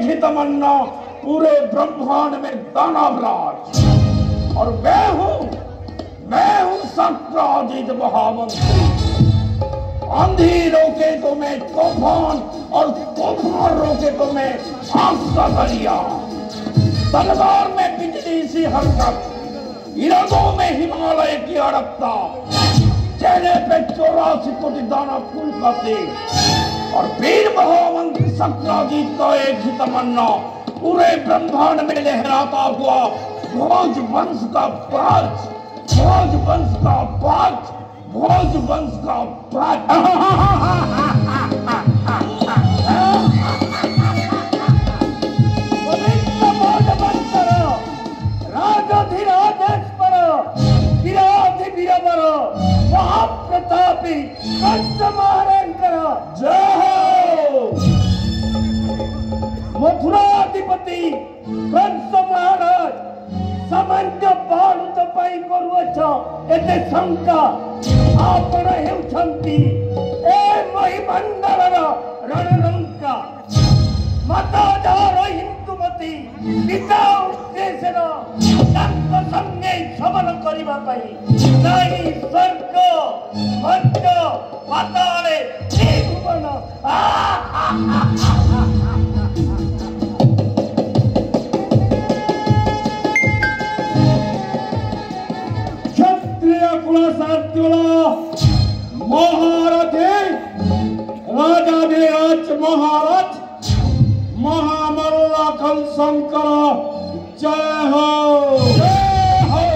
एक ही तमन्ना पूरे ब्रह्मांड में दानवराज। और मैं हूं सत्राजित महामंत्री। आंधी रोके तो मैं तूफान और तूफान रोके तो मैं आग का दरिया। तलवार में बिजली सी हरकत, इरादों में हिमालय की अड़पता, चेहरे पे 84 कोटि दाना फूल का तेज। और वीर महामंत्री सत्राजित का एक ही तमन्ना पूरे ब्रह्मांड में लहराता हुआ भोज वंश का बाज, भोज वंश का बाज, भोज वंश का बाज। महाप्रतापी मथुराधिपति कंस महाराज सामान्य बालुत पाई करुअछ एते शंका आपण हेउछंती ए महिमंडलर रणलंका। माता जार हिंदुमती पिता उद्देश्यर तांको संगे शमन करिबा पई नाही स्वर्ग मर्त्य पाताले भुवन। क्षत्रिय कुलसात्युला महारथी राजाधिराज महाराज महामल्ला कंशंकर जय हो, जय हो।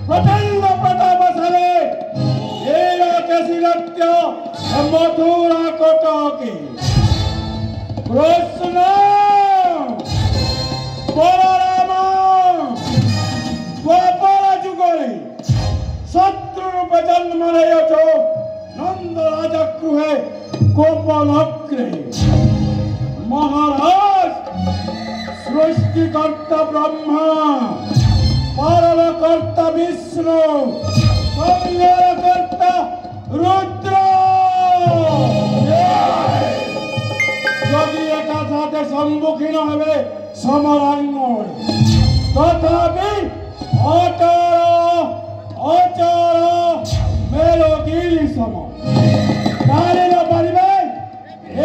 प्रचंड प्रतापशाली केशिरत्य मथुरा कोटकी कृष्ण बलराम द्वापर जुगले शत्रु रूप जन्म लेयछो नंद राजा गृहे गोपनग्रे। महाराज सृष्टिकर्ता ब्रह्मा, पालनकर्ता विष्णु, संहारकर्ता रुद्र যদি একা সাথে সম্মুখীন হবে সমরাঙ্গন তথাপি অচর মেলগিরি সম কারিল পারিবে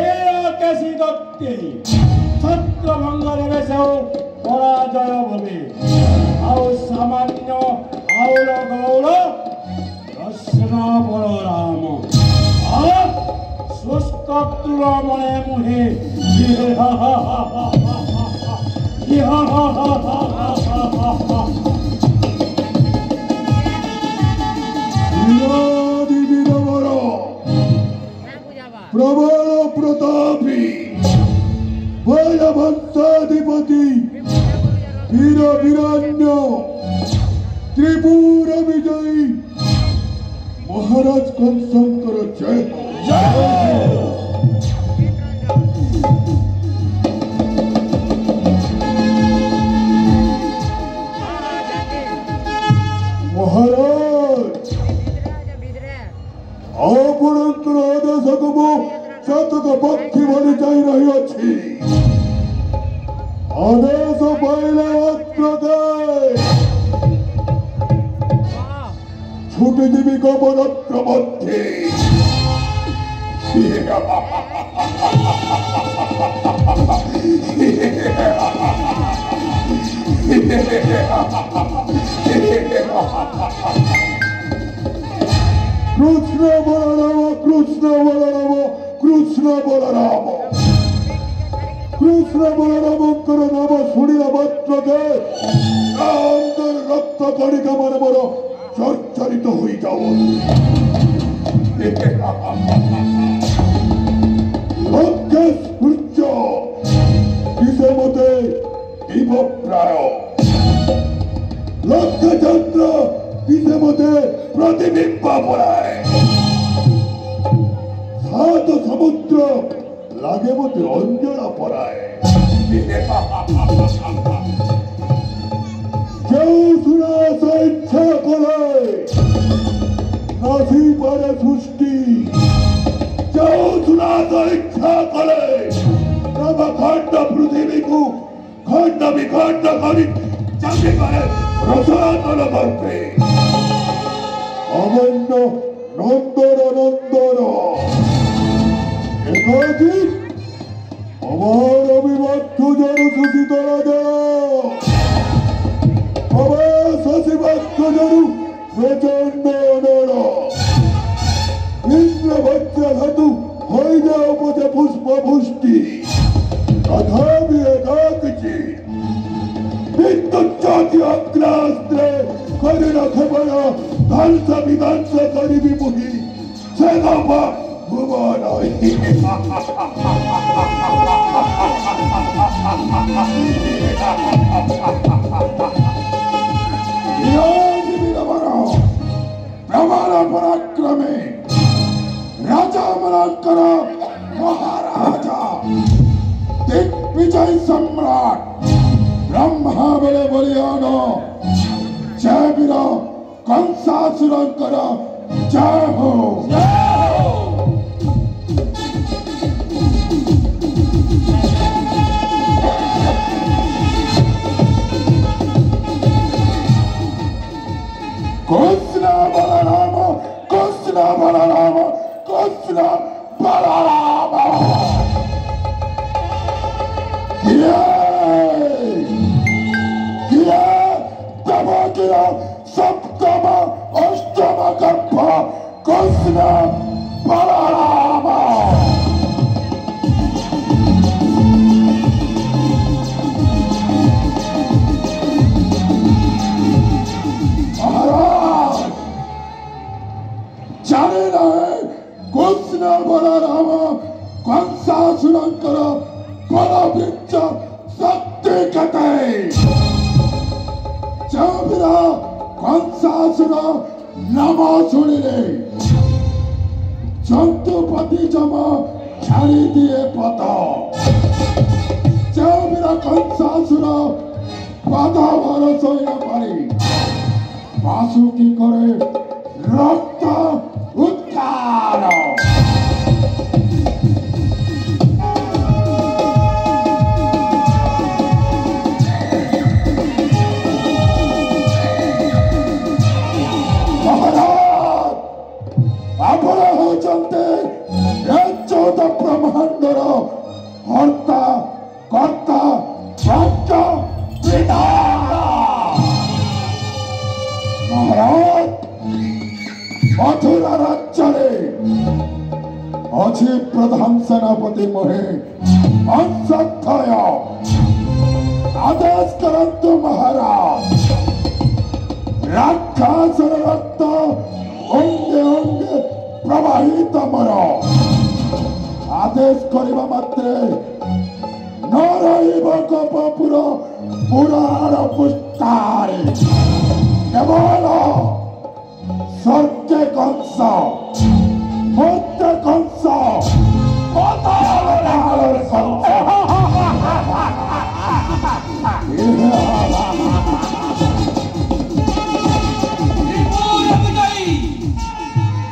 এর কেশি দত্তে ছত্রভঙ্গ নেবে সেও পরাজয় হবে। ଆଉ ସାମାନ୍ୟ ଆଉର ଗୌର କୃଷ୍ଣ ବଳରାମ শুষ্ক মনে মুহে প্রবল প্রতাপী বৈরবংশাধিপতি বীর বীরান্য ত্রিপুর বিজয়ী মহারাজ কংসঙ্কর জয় মহারাজ। ଆପଣଙ୍କର ଆଦେଶକୁ ମୁଁ ଶତକ ପକ୍ଷୀ ଭଳି ଯାଇ ରହିଅଛି। ଆଦେଶ ପାଇଲା ମାତ୍ରକେ ছুটিজীবী গোপনত্র মধ্যে কৃষ্ণ বলরাম কৃষ্ণ বলরাম কৃষ্ণ বলরাম কৃষ্ণ বলরামঙ্কর নাম শুনিলা মাত্রকে অন্তর রক্ত কণিকা মনে বড় চর্চারিত হয়ে যাও। লক্ষ্যে সূর্য কিসে মতে দীপ প্রায়, লক্ষ্যে চন্দ্র কিসে মতে প্রতিবিম্ব পড়ায়, সাত সমুদ্র লাগে মতে অঞ্জনা পড়ায়। কেউ শুনা ইচ্ছা করে নাসি পারে সৃষ্টি, কেউ শুনা ইচ্ছা করে समखंड पृथ्वी को खंड विखंड करी चांदिकारे रसातल करते अवन्न नंदर नंदर एकाकी আমার অবিভক্ত জনশোষিত রাজা আমার শশীভক্ত জনু প্রচন্ড অনর ইন্দ্র বজ্রঘাতু হয়ে যাও পথে পুষ্প পুষ্টি তথাপি একাকিছি বিদ্যুৎ জাতীয় অগ্রাস্ত্রে করুণ ক্ষেপণ ধ্বংস বিধ্বংস করিবি মুহি সে গপা ভুবন प्रबल पराक्रमे राजा मराकर महाराजा दिग्विजय सम्राट ब्रह्मा बले बलियान जय वीर कंसासुरंकर जय हो कृष्ण बलराम कृष्ण बलराम कृष्ण बलराम सप्तम अष्टम गप्प कृष्ण बलराम जाने रहे कृष्ण बलराम कंसासुरंकर बलवृक्ष शक्ति कथे जबरा कंसासुर नाम शुणिले जंतुपति जमा छाड़ी दिए पता जबरा कंसासुर बाधा भरोसा पारी बासुकी करे रक्त उत्कार महाराज आपण होचंते चौथ ब्रह्मांडर हर्ता कर्ता भक्त विधाता महाराज मथुरा राज्य अच्छी प्रधान सेनापति मोहे अंशय आदेश करंतु महाराज राक्षसर रक्त अंगे अंगे प्रवाहित मर आदेश करबा मात्रे न रहिब कपपुर पुराण पुष्टारे केवल स्वर्गे कंस मध्य कंस पाताल कंस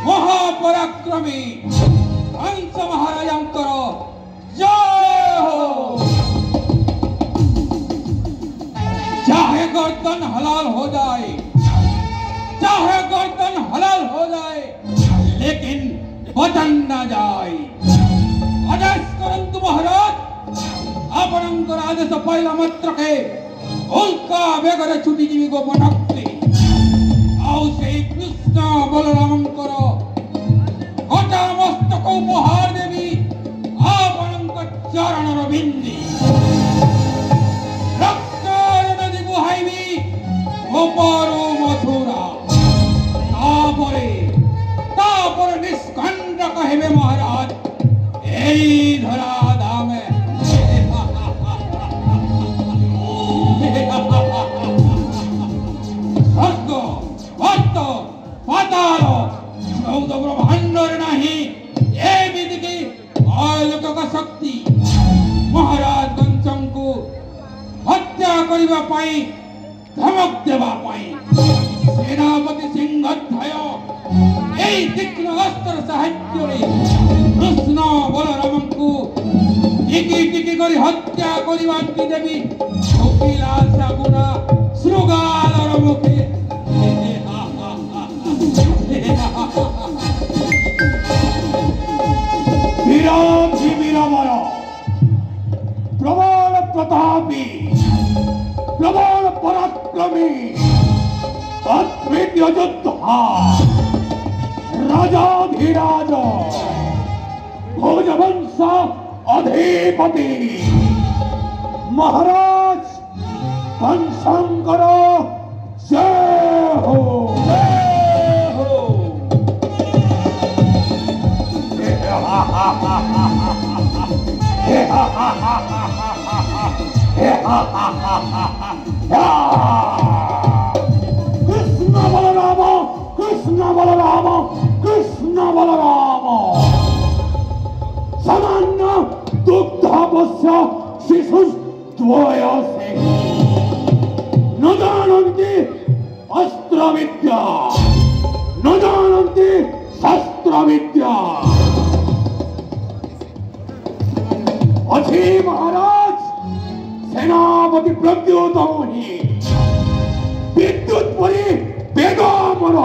महापराक्रमी कंस महाराजंकर जय हो चाहे गर्दन हलाल हो जाए चाहे गर्दन हलाल हो जाए लेकिन वचन न जाए आदेश करंतु महाराज आपणंकर आदेश पाइला मात्र के उल्का बेगरे छुटी जीवी गोपन रखते आउ से कृष्ण बलरामंकर गोटा मस्तक उपहार देवी आपणंकर चरण रविंदी रक्त नदी गुहाइबी गोपारो मथुरा तापर निष्कंड कहे महाराज यही धरा धाम स्वर्ग भक्त पाताल चौदह ब्रह्मांडर नहीं ये विधि अलौकिक शक्ति महाराज कंसम को हत्या करबा पाई धमक देवा पाई सेनापति सिंहध्वय तीक्ष्ण अस्त्र साहित्य कृष्ण बलराम को টিকি টিকি করে হত্যা করিবান্তি দেবী কপিলাল সাগুনা শৃগালর মুখে বিরাজি বীরবর প্রবল প্রতাপী প্রবল পরাক্রমী অদ্বিতীয় যোদ্ধা রাজাধিরাজ ভোজবংশ অধিপতি মহারাজ কংসঙ্কর জয় হো জয় হো। কৃষ্ণ বলরাম কৃষ্ণ বলরাম কৃষ্ণ বলরাম সামান্য দুগ্ধাবশ্য শিশুদ্বয়সে ন জানন্তি অস্ত্রবিদ্যা ন জানন্তি শস্ত্রবিদ্যা। অছি মহারাজ সেনাপতি প্রদ্যোত বিদ্যুৎ পরি বেগমর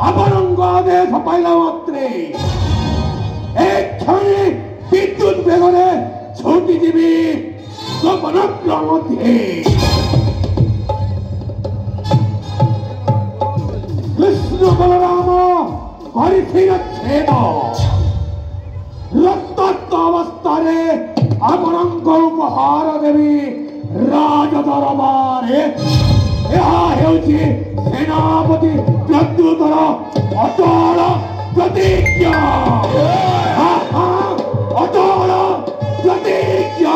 আপনাঙ্গ আদেশ পাইলা মাত্রে এক্ষণে বিদ্যুৎ বেগরে ছুটি দিবি গোপনগ্র মধ্যে। কৃষ্ণ বলরাম হরিছিরচ্ছেদ রক্তাক্ত অবস্থারে ଆପଣଙ୍କ ଉପହାର ଦେବି ରାଜ ଦରବାରରେ। ଏହା ହେଉଛି ସେନାପତି ପ୍ରଦ୍ୟୁତର ଅଟଳ ପ୍ରତିଜ୍ଞା ଅଟଳ ପ୍ରତିଜ୍ଞା।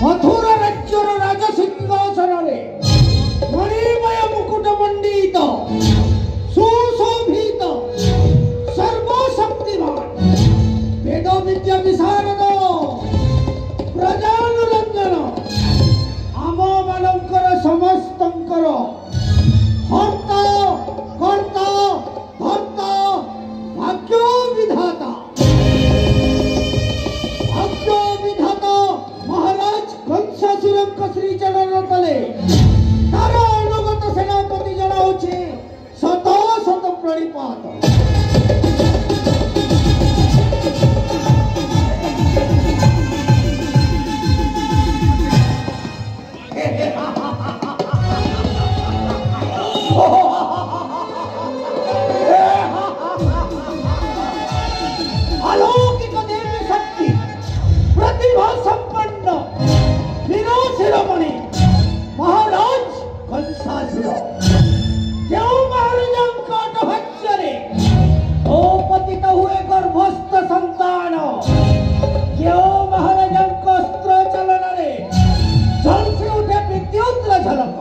ମଥୁରା ରାଜ୍ୟର ରାଜ ସିଂହାସନରେ ମଣିମୟ ମୁକୁଟ ମଣ୍ଡିତ ସୁଶୋଭିତ ସର୍ବଶକ୍ତିମାନ ବେଦ ବିଦ୍ୟା ବିଶାରଦ ପ୍ରଜାନୁରଞ୍ଜନ ଆମମାନଙ୍କର ସମସ୍ତଙ୍କର ହର୍ତ୍ତା କର୍ତ୍ତା ଧର୍ତ୍ତା ଭାଗ୍ୟ ବିଧାତା ମହାରାଜ କଂସାସୁରଙ୍କ ଶ୍ରୀଚରଣ ତଳେ ତାର ଅନୁଗତ ସେନାପତି ଜଣାଉଛି ଶତ ଶତ ପ୍ରଣିପାତ। अलौकिक देवी शक्ति प्रतिभा संपन्न शिरोमणि महाराज कंसासुर जो महाराजଙ୍କ अटभाग्ୟରେ पतित हुए गर्भस्थ संतान जो महाराजଙ୍କ अस्त्र चलନରେ ଝଲସି ଉଠେ ବିଦ୍ୟୁତର ଝଲକ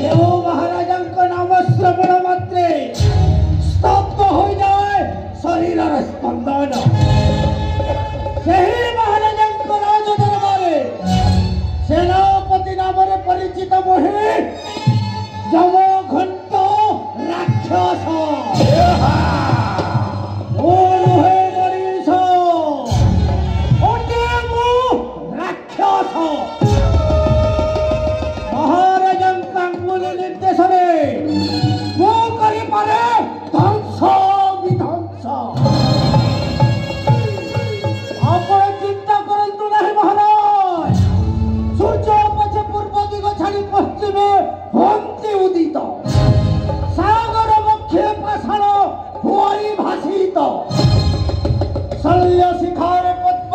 जो महाराजଙ୍କ नाम श्रवण मात्रे स्तब्ध ହୋଇଯାଏ ଶରୀରର ସ୍ପନ୍ଦନ ସେହି महाराजଙ୍କ ରାଜ ଦରବାରରେ सेनापति नामरे परिचित मोहे जमघंट राक्षस राक्षस महाराजଙ୍କ ଅଙ୍ଗୁଳି ନିର୍ଦ୍ଦେଶରେ ମୁଁ କରିପାରେ ଧ୍ୱଂସ ବିଧ୍ୱଂସ। ଆପଣ ଚିନ୍ତା କରନ୍ତୁ ନାହିଁ ମହାରାଜ। सूर्य पछे पूर्व दिग छाड़ी पश्चिमे भंति उदित सागर मुखे पाषाण हुआरी भाषित शल्य शिखारे पद्म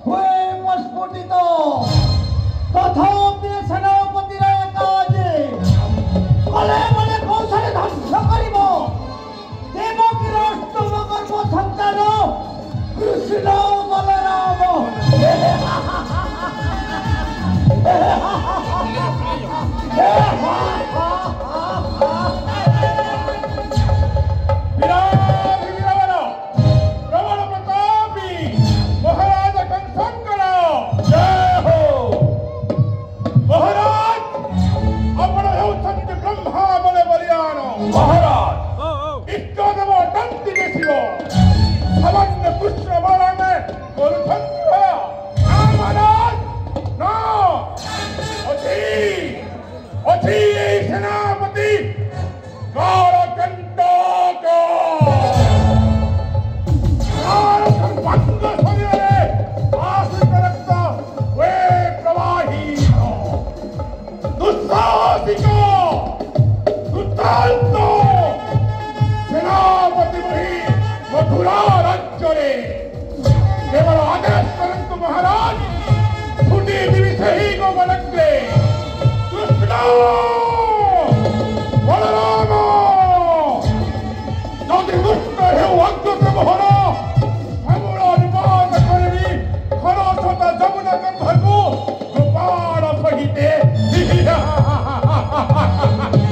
हुए प्रस्फुटित तथापि सेनापतिर काजे कले मने कौशले ध्वंस करिब देवकीर अष्टम गर्भ सन्तान कृष्ण बलराम। प्रबल प्रतापी महाराज कंसंकर जय हो। महाराज आपण हेउछन्ति ब्रह्मा महाराज इष्टदेव दंती देशिव सामान्य कृष्ण बालाने करुछन्ति भया ना महाराज ना अथी सेनापति कालकंटक संपन्न शरीरे आश्रित रक्त वे प्रवाही दुस्साहसिक दुर्दांत सेनापति वही मथुरा राज्य रे केवल आदेश करंतु महाराज छुट्टी दिवस ही को गलग्रे कृष्ण बलराम যদি দুষ্ট হেউ অজ্ঞত মোহন সমূল নিপাত করিবি খরচতা যমুনা গন্ধর্ব গোপাল সহিতে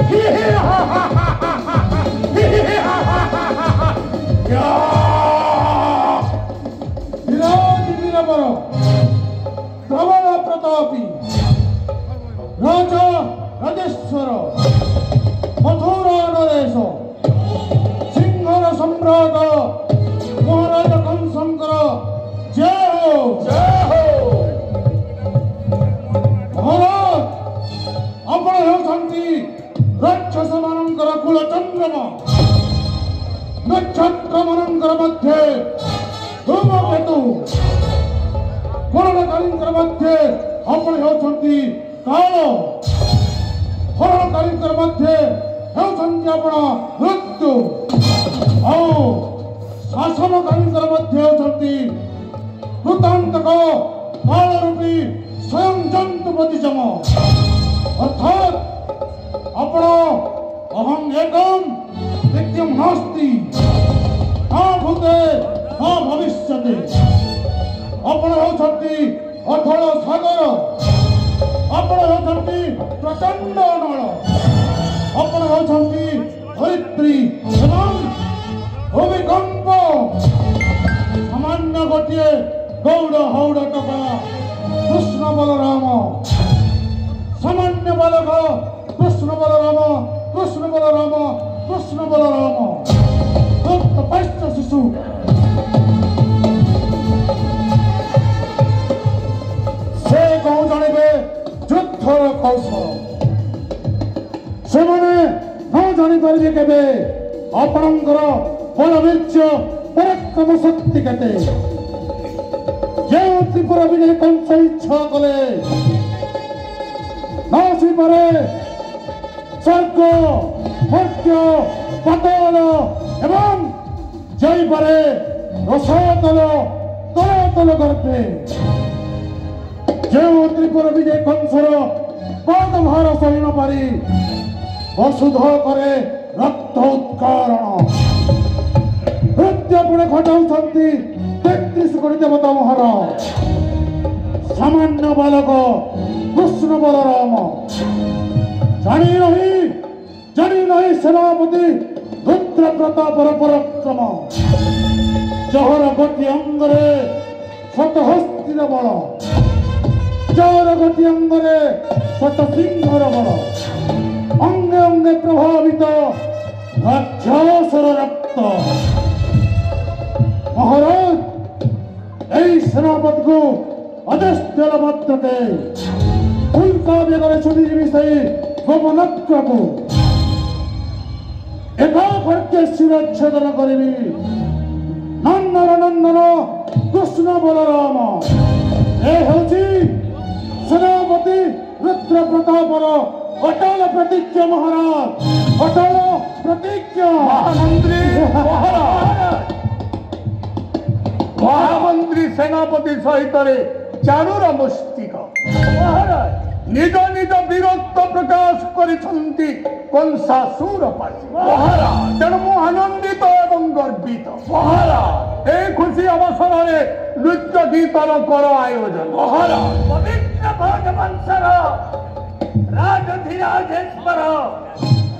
বিরাট বীরবর প্রবল প্রতাপী রাজা রাজেশ্বর মথুরা নরেশ सिंहर सम्राट महाराज कंसंकर जय हो महाराज आपण हेउछन्ति राक्षस मानंकर कुल चंद्रमा नक्षत्र मानंकर मध्ये धूमकेतु कोरणकालिंकर मध्ये आपण हेउछन्ति काल हरणकालिंकर मध्ये हेउछन्ति आपण मृत्यु शासनकालीन मध्य होती कृतांतक कालरूपी स्वयं जंतुपति जम अर्थात आपण अहम एकम नित्यम नास्ति न भूते न भविष्यते आपण होती अथल सागर आपण होती प्रचंड नळ आपण होती धरित्री एवं भूमिकंप सामान्य गोटे गौड़ हौड़ टका कृष्ण बलराम सामान्य बालक कृष्ण बलराम कृष्ण बलराम कृष्ण बलराम तपस्थ शिशु से कौ जाने युद्धर कौशल से मैंने न जानी पारे केबे आपणकर बलवीर्य पराक्रम शक्ति केते जे त्रिपुरा विजय कंस इच्छा कले नासी पारे स्वर्ग मर्त्य पाताल एवं जय पारे रसातल तलातल गर्भे जे त्रिपुरा विजय कंसर पादभार सही न पारी वसुध करे रक्त उत्कारण नृत्यपुणे घटाउछन्ति 33 कोटी देवता महाराज सामान्य बालक कृष्ण बलराम जानी नहीं सेनापति रुद्र प्रतापर पराक्रम जहर गोटी अंगरे शतहस्तिर बल जहर गोटी अंगरे शत सिंहर बल अंगे अंगे प्रभावित राक्षसर रक्त महाराज এই सेनापति को आदेश देला मात्रके उल्का बेगरे छुटी जीवी गोपनत्र को एका करके शिरच्छेदन करिबी नंदन नंदन कृष्ण बलराम ए होची सेनापति रुद्र प्रतापर अटल प्रतिज्ञा महाराज अटल प्रतिज्ञा महामंत्री महामंत्री सेनापति सहित चारुर मुष्टिक महाराज निज निज वीरत्व प्रकाश करिछन्ति कंसासुर पासी महाराज तेणु मु आनंदित एवं गर्वित महाराज ए खुशी अवसर में नृत्य गीतर कर आयोजन महाराज पवित्र भोजवंशर राजधिराजेश्वर